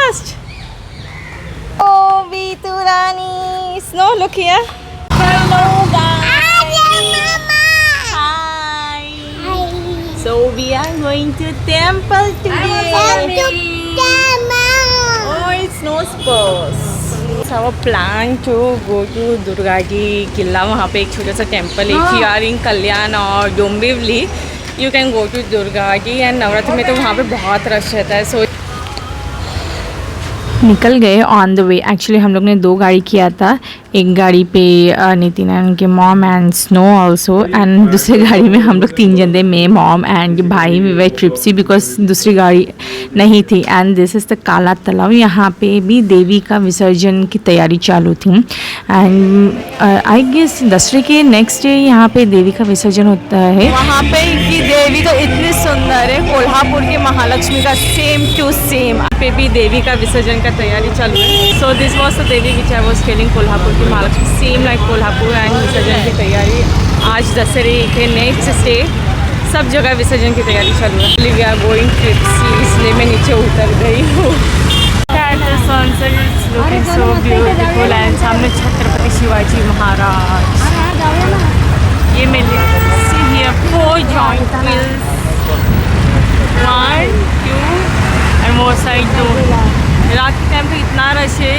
fast. Oh, Vitu Rani. Snow, look here. Hello, guys. Hi. So we are going to temple today. Oh, it's snow sports. It's our plan to go to Durga जी किला. वहाँ पे एक छोटा सा temple है. If you are in Kalyan और Dombivli, you can go to Durga ji. And Navratri में तो वहाँ पे बहुत रश रहता है. सो निकल गए ऑन द वे. एक्चुअली हम लोग ने 2 गाड़ी किया था. एक गाड़ी पे नितिन एंड के mom and snow also, and दूसरी गाड़ी में हम लोग 3 जन थे, मैं, मॉम एंड भाई. वी वे ट्रिप्सी बिकॉज दूसरी गाड़ी नहीं थी. एंड दिस इज़ द काला तालाब. यहाँ पे भी देवी का विसर्जन की तैयारी चालू थी. एंड आई गेस दशहरे के नेक्स्ट डे यहाँ पे देवी का विसर्जन होता है. वहाँ पे की देवी तो इतनी सुंदर है. कोल्हापुर के महालक्ष्मी का सेम टू सेम. यहाँ पे भी देवी का विसर्जन का तैयारी चालू है. So this was the Devi which I was telling. Kolhapur की Mahalakshmi same like Kolhapur. And विसर्जन की तैयारी आज दशहरे के नेक्स्ट डे सब जगह विसर्जन की तैयारी चालू है. वी आर गोइंग ट्रिप्सी, इसलिए मैं नीचे उतर गई हूँ. So beautiful. एंड सामने छत्रपति शिवाजी महाराज. ये मेरे see here 4 joint wheels, 1 2 and वो साइड 2. रात के टाइम पे इतना रश है.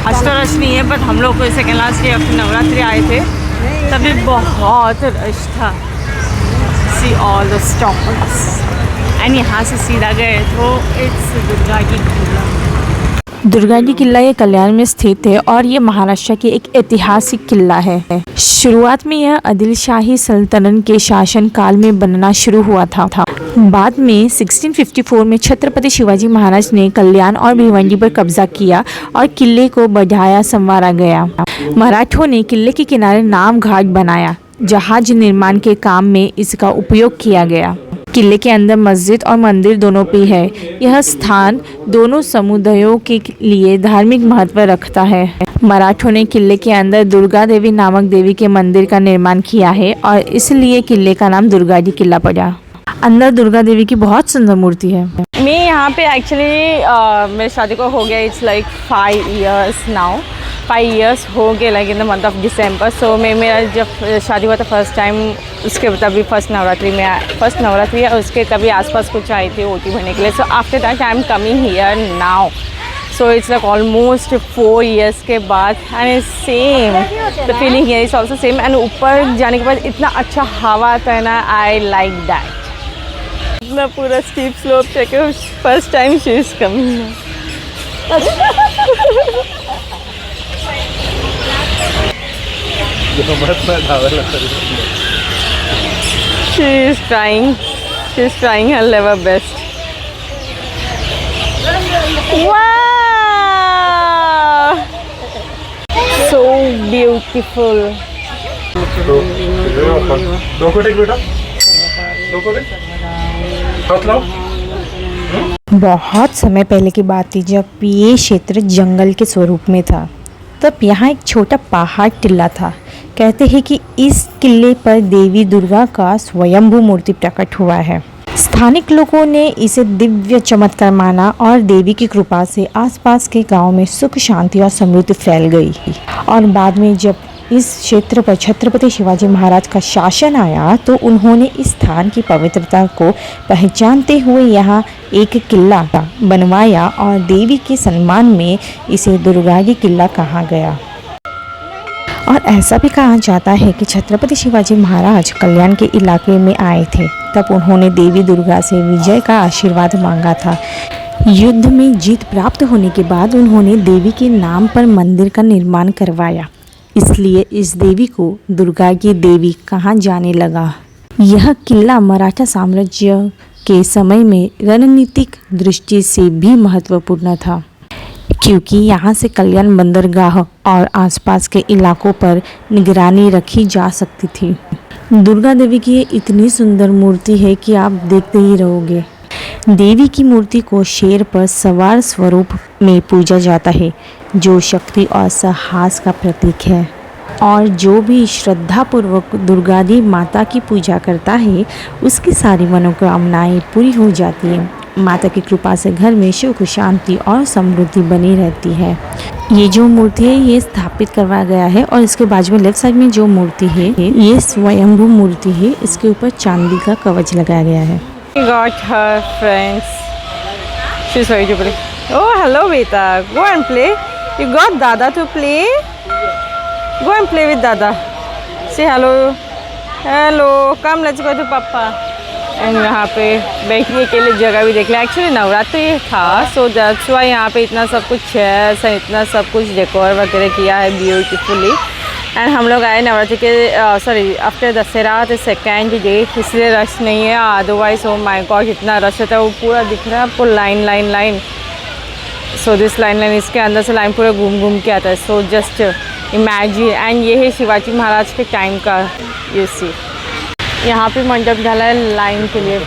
आज तो रश नहीं है, बट हम लोग को सेकेंड लास्ट डे अपने नवरात्रि आए थे तभी बहुत रश था. See all the stops. And यहाँ से सीधा गए तो इट्स दुर्गा जी किला. दुर्गा जी किला ये कल्याण में स्थित है और ये महाराष्ट्र के एक ऐतिहासिक किला है. शुरुआत में यह आदिल शाही सल्तनत के शासन काल में बनना शुरू हुआ था. बाद में 1654 में छत्रपति शिवाजी महाराज ने कल्याण और भिवंडी पर कब्जा किया और किले को बढ़ाया संवारा गया. मराठों ने किले के किनारे नाव घाट बनाया. जहाज निर्माण के काम में इसका उपयोग किया गया. किले के अंदर मस्जिद और मंदिर दोनों पे है. यह स्थान दोनों समुदायों के लिए धार्मिक महत्व रखता है. मराठों ने किले के अंदर दुर्गा देवी नामक देवी के मंदिर का निर्माण किया है और इसलिए किले का नाम दुर्गा जी किला पड़ा. अंदर दुर्गा देवी की बहुत सुंदर मूर्ति है. मैं यहाँ पे एक्चुअली मेरी शादी को हो गया. It's like 5 years now. 5 years हो गए like in the month of December. So मैं मेरा जब शादी हुआ था फर्स्ट टाइम, उसके तभी फर्स्ट नवरात्रि है उसके तभी आसपास कुछ आई थी ओटी भरने के लिए. So after that I am coming here now. So it's like almost 4 years के बाद. And same the feeling here is also same. And ऊपर जाने के बाद इतना अच्छा हवा आता है ना. I like that. इतना पूरा स्टीप स्लोप चेक है. First time she is coming. She is trying her level best. Wow! So beautiful. बहुत समय पहले की बात थी जब ये क्षेत्र जंगल के स्वरूप में था. तब यहाँ एक छोटा पहाड़ टिल्ला था. कहते हैं कि इस किले पर देवी दुर्गा का स्वयंभू मूर्ति प्रकट हुआ है. स्थानिक लोगों ने इसे दिव्य चमत्कार माना और देवी की कृपा से आसपास के गांव में सुख शांति और समृद्धि फैल गई. और बाद में जब इस क्षेत्र पर छत्रपति शिवाजी महाराज का शासन आया तो उन्होंने इस स्थान की पवित्रता को पहचानते हुए यहाँ एक किला बनवाया और देवी के सम्मान में इसे दुर्गा जी किला कहा गया. और ऐसा भी कहा जाता है कि छत्रपति शिवाजी महाराज कल्याण के इलाके में आए थे तब उन्होंने देवी दुर्गा से विजय का आशीर्वाद मांगा था. युद्ध में जीत प्राप्त होने के बाद उन्होंने देवी के नाम पर मंदिर का निर्माण करवाया. इसलिए इस देवी को दुर्गा की देवी कहा जाने लगा. यह किला मराठा साम्राज्य के समय में रणनीतिक दृष्टि से भी महत्वपूर्ण था क्योंकि यहाँ से कल्याण बंदरगाह और आसपास के इलाकों पर निगरानी रखी जा सकती थी. दुर्गा देवी की ये इतनी सुंदर मूर्ति है कि आप देखते ही रहोगे. देवी की मूर्ति को शेर पर सवार स्वरूप में पूजा जाता है जो शक्ति और साहस का प्रतीक है. और जो भी श्रद्धापूर्वक दुर्गा देवी माता की पूजा करता है उसकी सारी मनोकामनाएं पूरी हो जाती हैं. माता की कृपा से घर में सुख शांति और समृद्धि बनी रहती है। ये जो मूर्ति है ये स्थापित करवाया गया है और इसके बाजू में लेफ्ट साइड में जो मूर्ति है ये स्वयंभू मूर्ति है। इसके ऊपर चांदी का कवच लगाया गया है। Got her friends. She's ready to play. Oh, hello, Beta. Go and play. You got Dada to play? Go and play with Dada. Say hello. Hello. Come, let's go to Papa. And यहाँ पे बैठने के लिए जगह भी देख लिया। Actually Navratri था, सो दैट्स वाई यहाँ पे इतना सब कुछ चेयर्स है, इतना सब कुछ डेकोर वगैरह किया है ब्यूटीफुली। एंड हम लोग आए नवरात्रि के सॉरी आफ्टर दशहरा तो सेकेंड डे, इसलिए रश नहीं है। अदरवाइज ओ माय गॉड इतना रश होता है, वो पूरा दिख रहा है आपको line line line. So this line line इसके अंदर से लाइन पूरा घूम घूम के आता है। So just imagine. एंड ये है शिवाजी महाराज के टाइम का, यू सी यहाँ पे मंडप डाला है लाइन के लिए।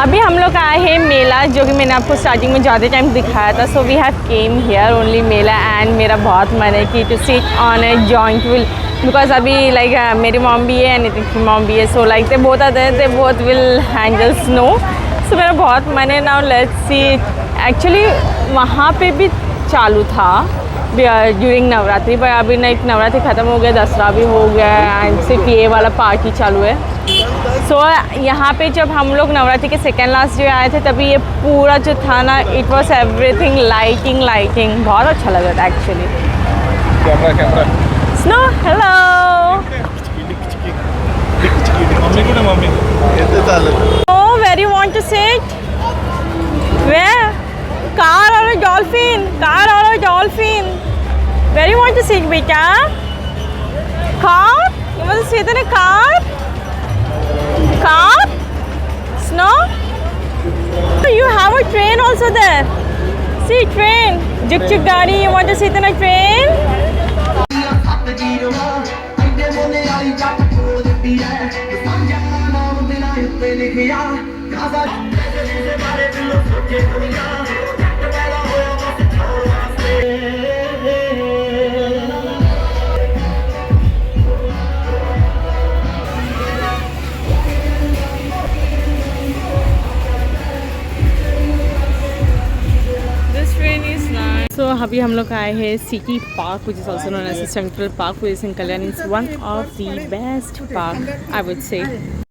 अभी हम लोग आए हैं मेला, जो कि मैंने आपको स्टार्टिंग में ज़्यादा टाइम दिखाया था। So we have came here only mela and मेरा बहुत मन है कि to sit on a joint wheel because अभी लाइक मेरी मॉम भी है नितिन की मॉम भी है। सो लाइक दे बोथ आते हैं, they both will handle snow. So मेरा बहुत मन है। Now let's see. एक्चुअली वहाँ पे भी चालू था ड्यूरिंग नवरात्रि, पर अभी नहीं, नवरात्रि ख़त्म हो गया, दसरा भी हो गया एंड सिर्फ ये वाला पार्ट ही चालू है। सो यहाँ पे जब हम लोग नवरात्रि के सेकेंड लास्ट डे आए थे तभी ये पूरा जो था ना, it was everything lighting lighting, बहुत अच्छा लगा था actually. Snow hello Oh, where you want to sit? Where? Car or a dolphin? Car or a dolphin? Where you want to sit, beta? Car? You want to sit in a car? Car? Snow? You have a train also there. See, train. Juk juk gaadi. You want to sit in a train? So अभी हम लोग आए हैं city park which is also known as Central Park, which is in Kalyan. It's one of the best park I would say.